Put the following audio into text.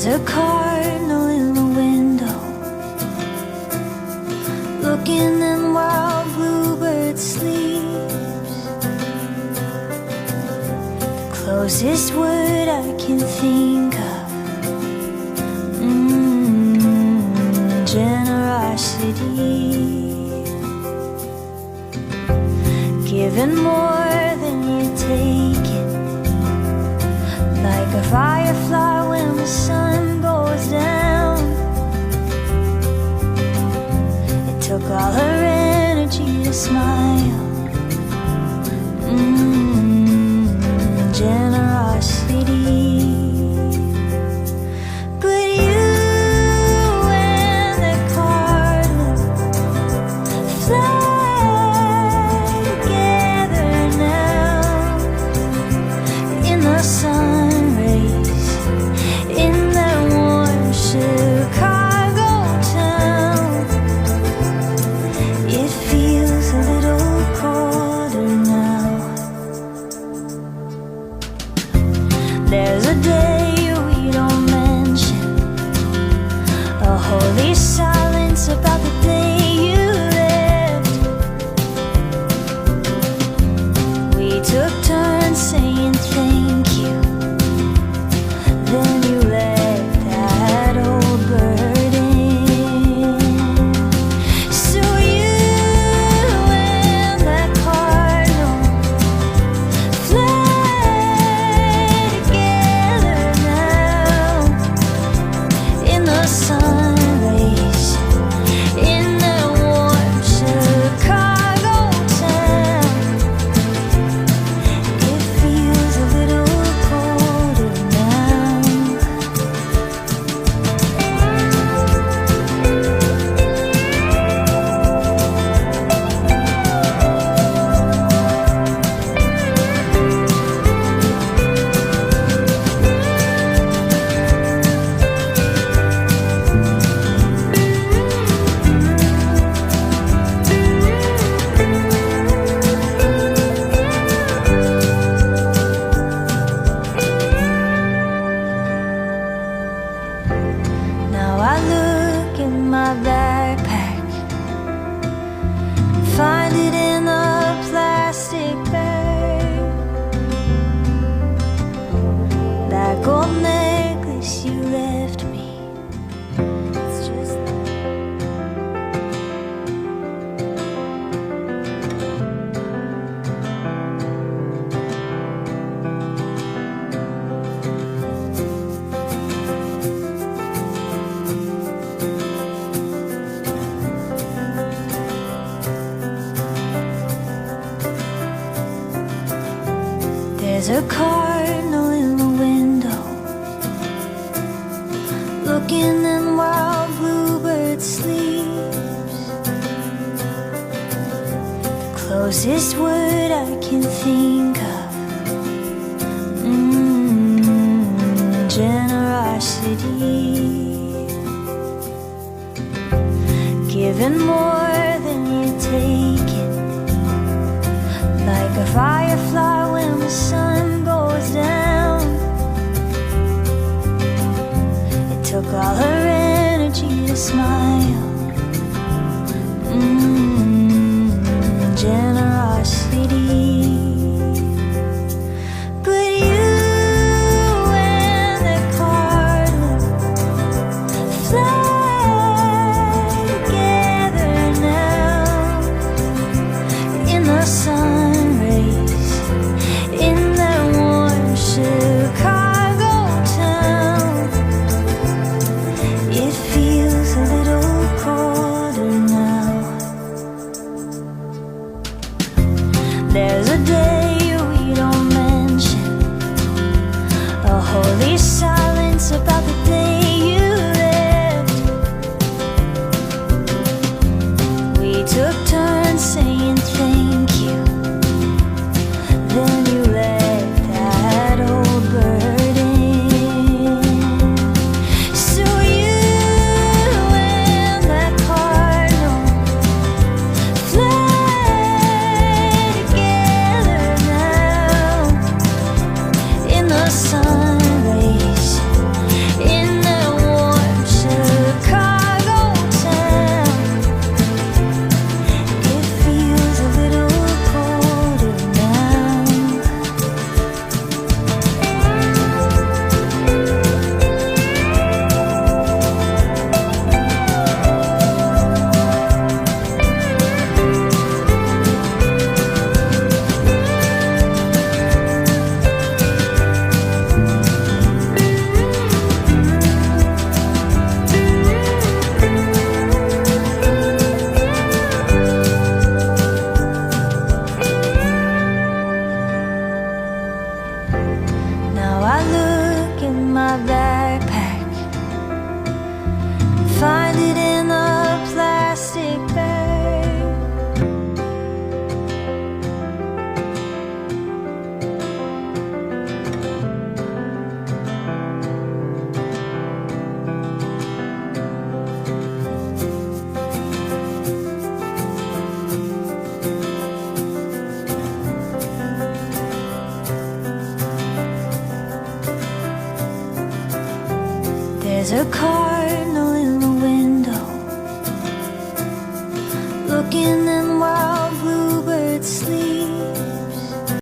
There's a cardinal in the window, looking in while bluebird sleeps. The closest word I can think of, generosity. Giving more than you're taking, like a firefly when the sun goes down. It took all her energy to smile. Generosity. But you and the cardinal fly together now in the sun rays, in that warm Chicago town. It feels a little colder now. There's a day we don't mention, a holy silence about the day you left. We took turns saying thank you, then you let that old bird in. So you and that cardinal fly together now in the sun rays, in that warm Chicago town. It feels a little colder now. Now I look in my backpack, find it in a plastic bag. That gold necklace you left me, it's just There's a cardinal in the window, looking in while bluebird sleeps. The closest word I can think of, generosity. Giving more than you're taking, like a firefly when the sun goes down. It took all her energy to smile. Generosity. But you and the cardinal fly together now in the sun rays, in that warm Chicago town. It feels a little colder now. There's a day we don't mention, a holy silence about the day you left. We took turns saying thank you, then you let that old bird in. So you and that cardinal fly together There's a cardinal in the window, looking and while bluebirds sleep.